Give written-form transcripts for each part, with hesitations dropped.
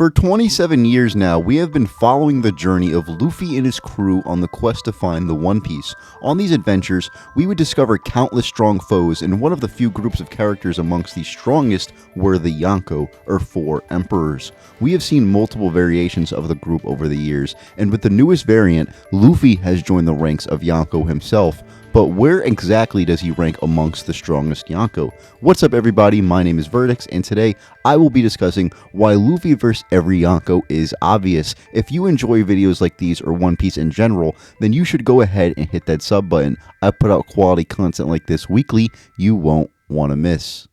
For 27 years now, we have been following the journey of Luffy and his crew on the quest to find the One Piece. On these adventures, we would discover countless strong foes, and one of the few groups of characters amongst the strongest were the Yonko, or Four Emperors. We have seen multiple variations of the group over the years, and with the newest variant, Luffy has joined the ranks of Yonko himself. But where exactly does he rank amongst the strongest Yonko? What's up everybody, my name is Vertex, and today I will be discussing why Luffy vs every Yonko is obvious. If you enjoy videos like these or One Piece in general, then you should go ahead and hit that sub button. I put out quality content like this weekly, you won't want to miss.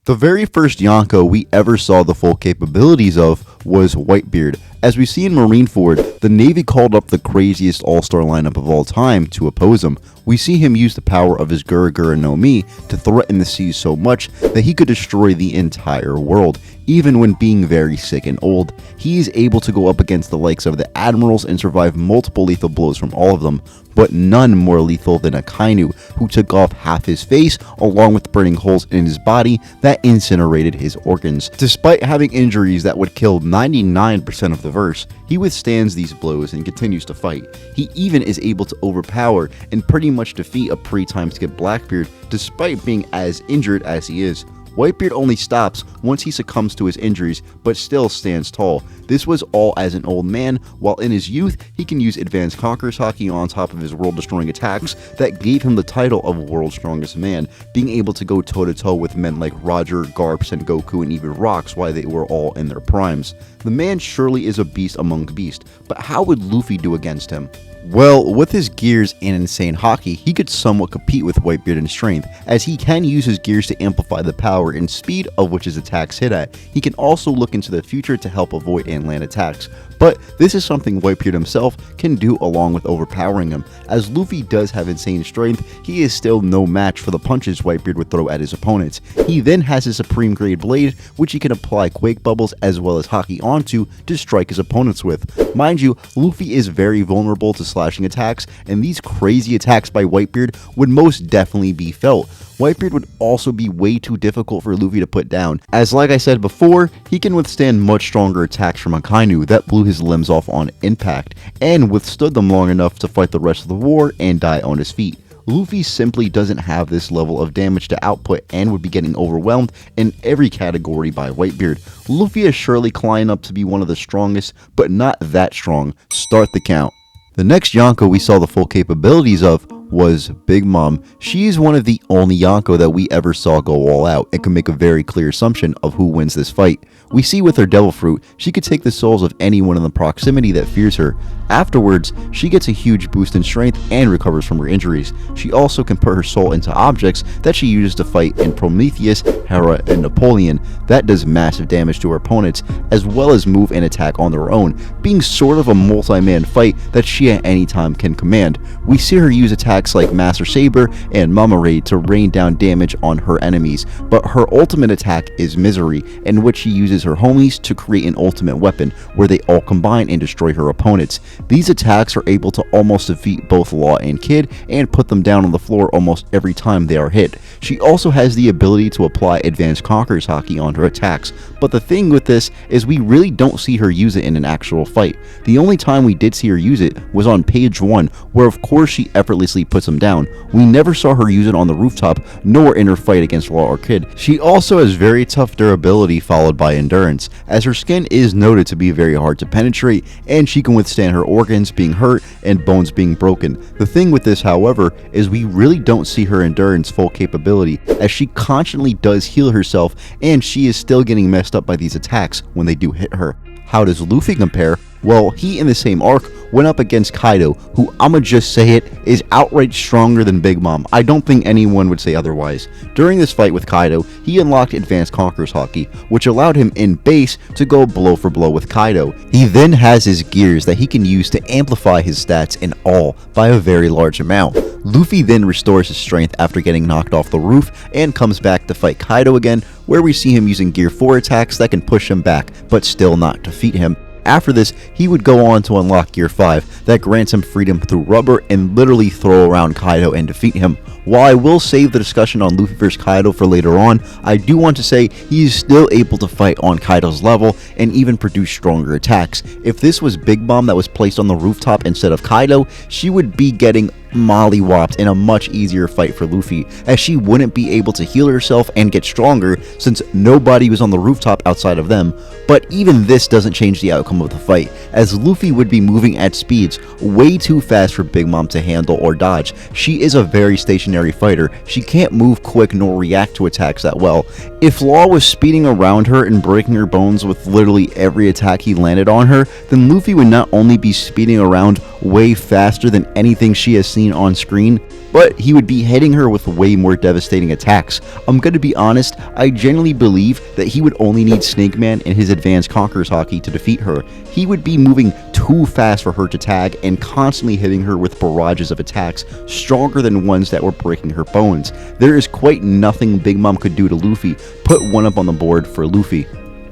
The very first Yonko we ever saw the full capabilities of was Whitebeard. As we see in Marineford, the Navy called up the craziest all-star lineup of all time to oppose him. We see him use the power of his Gura no Mi to threaten the seas so much that he could destroy the entire world, even when being very sick and old. He is able to go up against the likes of the admirals and survive multiple lethal blows from all of them, but none more lethal than Akainu, who took off half his face along with burning holes in his body that incinerated his organs. Despite having injuries that would kill 99% of the verse, he withstands these blows and continues to fight. He even is able to overpower and pretty much defeat a pre-time skip Blackbeard despite being as injured as he is. Whitebeard only stops once he succumbs to his injuries, but still stands tall. This was all as an old man, while in his youth, he can use advanced Conqueror's Haki on top of his world-destroying attacks that gave him the title of World's Strongest Man, being able to go toe-to-toe with men like Roger, Garp, Sengoku, and even Rocks while they were all in their primes. The man surely is a beast among beasts, but how would Luffy do against him? Well, with his gears and insane haki, he could somewhat compete with Whitebeard in strength, as he can use his gears to amplify the power and speed of which his attacks hit at. He can also look into the future to help avoid and land attacks, but this is something Whitebeard himself can do along with overpowering him. As Luffy does have insane strength, he is still no match for the punches Whitebeard would throw at his opponents. He then has his supreme grade blade, which he can apply quake bubbles as well as haki onto to strike his opponents with. Mind you, Luffy is very vulnerable to slashing attacks, and these crazy attacks by Whitebeard would most definitely be felt. Whitebeard would also be way too difficult for Luffy to put down, as like I said before, he can withstand much stronger attacks from Akainu that blew his limbs off on impact, and withstood them long enough to fight the rest of the war and die on his feet. Luffy simply doesn't have this level of damage to output and would be getting overwhelmed in every category by Whitebeard. Luffy is surely climbing up to be one of the strongest, but not that strong. Start the count. The next Yonko we saw the full capabilities of was Big Mom. She is one of the only Yonko that we ever saw go all out and can make a very clear assumption of who wins this fight. We see with her Devil Fruit, she could take the souls of anyone in the proximity that fears her. Afterwards, she gets a huge boost in strength and recovers from her injuries. She also can put her soul into objects that she uses to fight in Prometheus, Hera, and Napoleon. That does massive damage to her opponents, as well as move and attack on their own, being sort of a multi-man fight that she at any time can command. We see her use attacks like Master Saber and Mama Raid to rain down damage on her enemies, but her ultimate attack is Misery, in which she uses her homies to create an ultimate weapon where they all combine and destroy her opponents. These attacks are able to almost defeat both Law and Kid and put them down on the floor almost every time they are hit. She also has the ability to apply advanced Conqueror's Haki on her attacks, but the thing with this is we really don't see her use it in an actual fight. The only time we did see her use it was on page 1, where of course she effortlessly puts him down. We never saw her use it on the rooftop, nor in her fight against Law or Kid. She also has very tough durability followed by endurance, as her skin is noted to be very hard to penetrate, and she can withstand her organs being hurt and bones being broken. The thing with this, however, is we really don't see her endurance full capability, as she constantly does heal herself, and she is still getting messed up by these attacks when they do hit her. How does Luffy compare? Well, he in the same arc went up against Kaido, who I'ma just say it, is outright stronger than Big Mom. I don't think anyone would say otherwise. During this fight with Kaido, he unlocked Advanced Conqueror's Haki, which allowed him in base to go blow for blow with Kaido. He then has his gears that he can use to amplify his stats in all by a very large amount. Luffy then restores his strength after getting knocked off the roof and comes back to fight Kaido again, where we see him using Gear 4 attacks that can push him back, but still not defeat him. After this, he would go on to unlock Gear 5 that grants him freedom through rubber and literally throw around Kaido and defeat him. While I will save the discussion on Luffy vs Kaido for later on, I do want to say he is still able to fight on Kaido's level and even produce stronger attacks. If this was Big Mom that was placed on the rooftop instead of Kaido, she would be getting mollywopped in a much easier fight for Luffy, as she wouldn't be able to heal herself and get stronger since nobody was on the rooftop outside of them. But even this doesn't change the outcome of the fight, as Luffy would be moving at speeds way too fast for Big Mom to handle or dodge. She is a very stationary fighter. She can't move quick nor react to attacks that well. If Law was speeding around her and breaking her bones with literally every attack he landed on her, then Luffy would not only be speeding around way faster than anything she has seen on screen, but he would be hitting her with way more devastating attacks. I'm gonna be honest, I genuinely believe that he would only need Snake Man and his advanced Conqueror's Haki to defeat her. He would be moving too fast for her to tag and constantly hitting her with barrages of attacks stronger than ones that were breaking her bones. There is quite nothing Big Mom could do to Luffy. Put one up on the board for Luffy.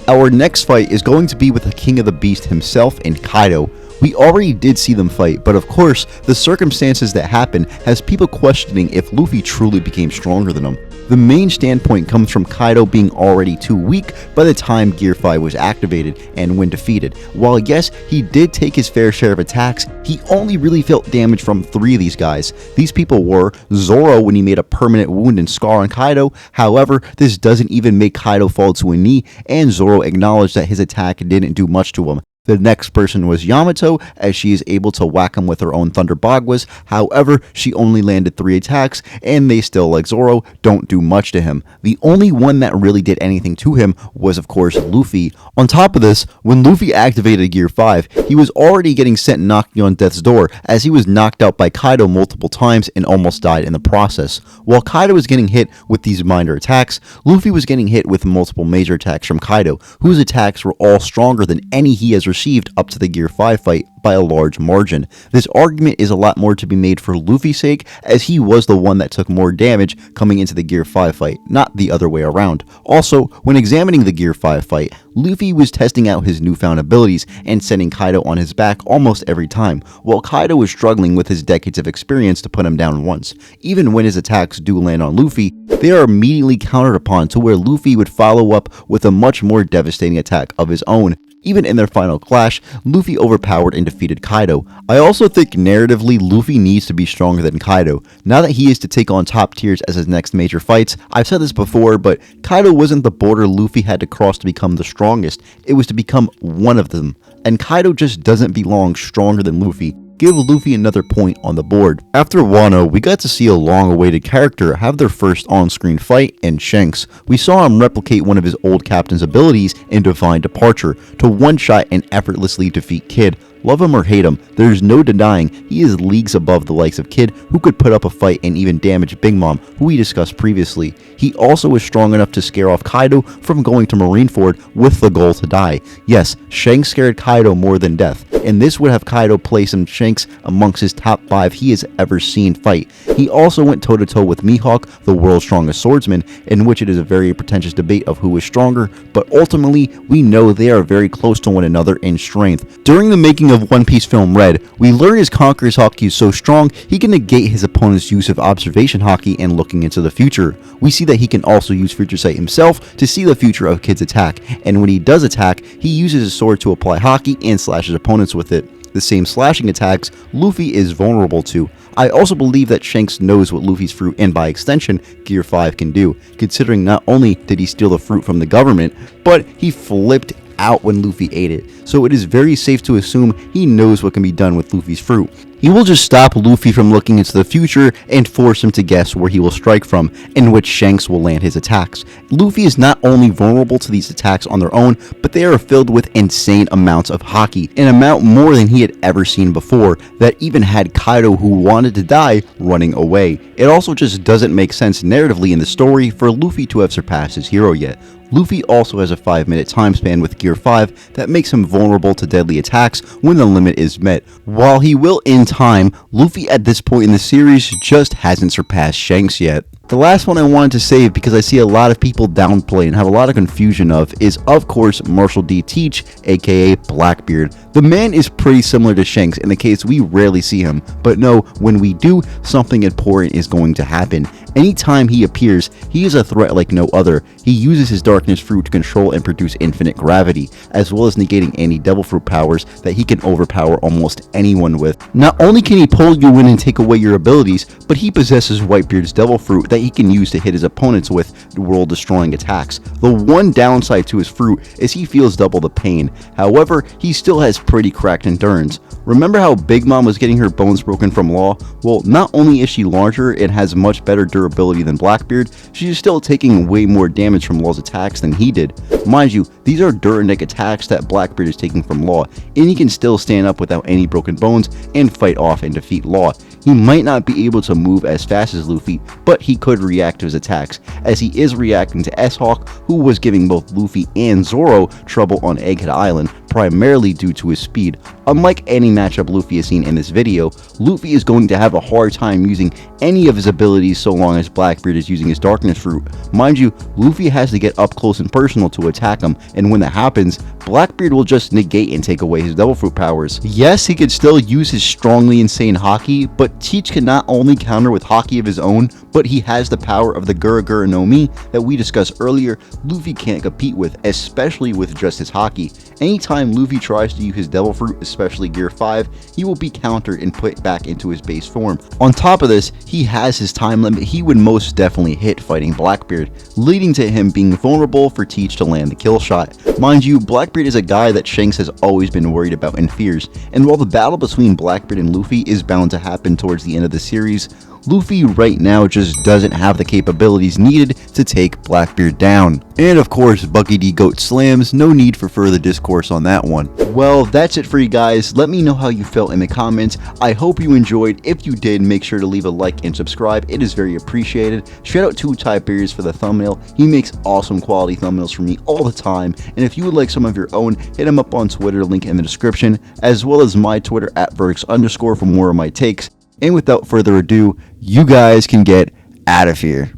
Our next fight is going to be with the King of the Beast himself and Kaido. We already did see them fight, but of course, the circumstances that happen has people questioning if Luffy truly became stronger than him. The main standpoint comes from Kaido being already too weak by the time Gear 5 was activated and when defeated. While yes, he did take his fair share of attacks, he only really felt damage from 3 of these guys. These people were Zoro when he made a permanent wound and scar on Kaido. However, this doesn't even make Kaido fall to a knee, and Zoro acknowledged that his attack didn't do much to him. The next person was Yamato, as she is able to whack him with her own Thunder Bagwas. However, she only landed 3 attacks, and they still, like Zoro, don't do much to him. The only one that really did anything to him was, of course, Luffy. On top of this, when Luffy activated Gear 5, he was already getting sent knocking on death's door, as he was knocked out by Kaido multiple times and almost died in the process. While Kaido was getting hit with these minor attacks, Luffy was getting hit with multiple major attacks from Kaido, whose attacks were all stronger than any he has received up to the Gear 5 fight by a large margin. This argument is a lot more to be made for Luffy's sake, as he was the one that took more damage coming into the Gear 5 fight, not the other way around. Also, when examining the Gear 5 fight, Luffy was testing out his newfound abilities and sending Kaido on his back almost every time, while Kaido was struggling with his decades of experience to put him down once. Even when his attacks do land on Luffy, they are immediately countered upon to where Luffy would follow up with a much more devastating attack of his own. Even in their final clash, Luffy overpowered and defeated Kaido. I also think narratively Luffy needs to be stronger than Kaido. Now that he is to take on top tiers as his next major fights, I've said this before, but Kaido wasn't the border Luffy had to cross to become the strongest. It was to become one of them. And Kaido just doesn't belong stronger than Luffy. Give Luffy another point on the board. After Wano, we got to see a long-awaited character have their first on-screen fight in Shanks. We saw him replicate one of his old captain's abilities in Divine Departure to one-shot and effortlessly defeat Kid. Love him or hate him, there's no denying he is leagues above the likes of Kid, who could put up a fight and even damage Big Mom, who we discussed previously. He also is strong enough to scare off Kaido from going to Marineford with the goal to die. Yes, Shanks scared Kaido more than death, and this would have Kaido placing Shanks amongst his top 5 he has ever seen fight. He also went toe-to-toe with Mihawk, the world's strongest swordsman, in which it is a very pretentious debate of who is stronger, but ultimately we know they are very close to one another in strength. During the making of One Piece film Red, we learn his Conqueror's Haki is so strong he can negate his opponent's use of observation Haki and looking into the future. We see that he can also use Future Sight himself to see the future of Kid's attack, and when he does attack, he uses his sword to apply Haki and slashes opponents with it. The same slashing attacks Luffy is vulnerable to. I also believe that Shanks knows what Luffy's fruit, and by extension, Gear 5 can do, considering not only did he steal the fruit from the government, but he flipped out when Luffy ate it, so it is very safe to assume he knows what can be done with Luffy's fruit. He will just stop Luffy from looking into the future and force him to guess where he will strike from, in which Shanks will land his attacks. Luffy is not only vulnerable to these attacks on their own, but they are filled with insane amounts of Haki, an amount more than he had ever seen before, that even had Kaido, who wanted to die, running away. It also just doesn't make sense narratively in the story for Luffy to have surpassed his hero yet. Luffy also has a 5-minute time span with Gear 5 that makes him vulnerable to deadly attacks when the limit is met. While he will in time, Luffy at this point in the series just hasn't surpassed Shanks yet. The last one I wanted to save because I see a lot of people downplay and have a lot of confusion of is, of course, Marshall D. Teach, aka Blackbeard. The man is pretty similar to Shanks in the case we rarely see him, but no, when we do, something important is going to happen. Anytime he appears, he is a threat like no other. He uses his darkness fruit to control and produce infinite gravity, as well as negating any devil fruit powers that he can overpower almost anyone with. Not only can he pull you in and take away your abilities, but he possesses Whitebeard's devil fruit that he can use to hit his opponents with world-destroying attacks. The one downside to his fruit is he feels double the pain. However, he still has pretty cracked endurance. Remember how Big Mom was getting her bones broken from Law? Well, not only is she larger and has much better durability than Blackbeard, she's still taking way more damage from Law's attacks than he did. Mind you, these are Durandek attacks that Blackbeard is taking from Law, and he can still stand up without any broken bones and fight off and defeat Law. He might not be able to move as fast as Luffy, but he could react to his attacks, as he is reacting to S-Hawk, who was giving both Luffy and Zoro trouble on Egghead Island, primarily due to his speed. Unlike any matchup Luffy has seen in this video, Luffy is going to have a hard time using any of his abilities so long as Blackbeard is using his darkness fruit. Mind you, Luffy has to get up close and personal to attack him, and when that happens, Blackbeard will just negate and take away his devil fruit powers. Yes, he could still use his strongly insane haki, but Teach can not only counter with haki of his own, but he has the power of the Gura Gura no Mi that we discussed earlier Luffy can't compete with, especially with just his haki. Anytime Luffy tries to use his devil fruit, especially Gear 5, he will be countered and put back into his base form. On top of this, he has his time limit he would most definitely hit fighting Blackbeard, leading to him being vulnerable for Teach to land the kill shot. Mind you, Blackbeard is a guy that Shanks has always been worried about and fears, and while the battle between Blackbeard and Luffy is bound to happen towards the end of the series, Luffy right now just doesn't have the capabilities needed to take Blackbeard down. And of course, Bucky D Goat slams, no need for further discourse on that one. Well, that's it for you guys. Let me know how you felt in the comments. I hope you enjoyed. If you did, make sure to leave a like and subscribe. It is very appreciated. Shout out to Tiberius for the thumbnail. He makes awesome quality thumbnails for me all the time. And if you would like some of your own, hit him up on Twitter, link in the description, as well as my Twitter @Verx_ for more of my takes. And without further ado, you guys can get out of here.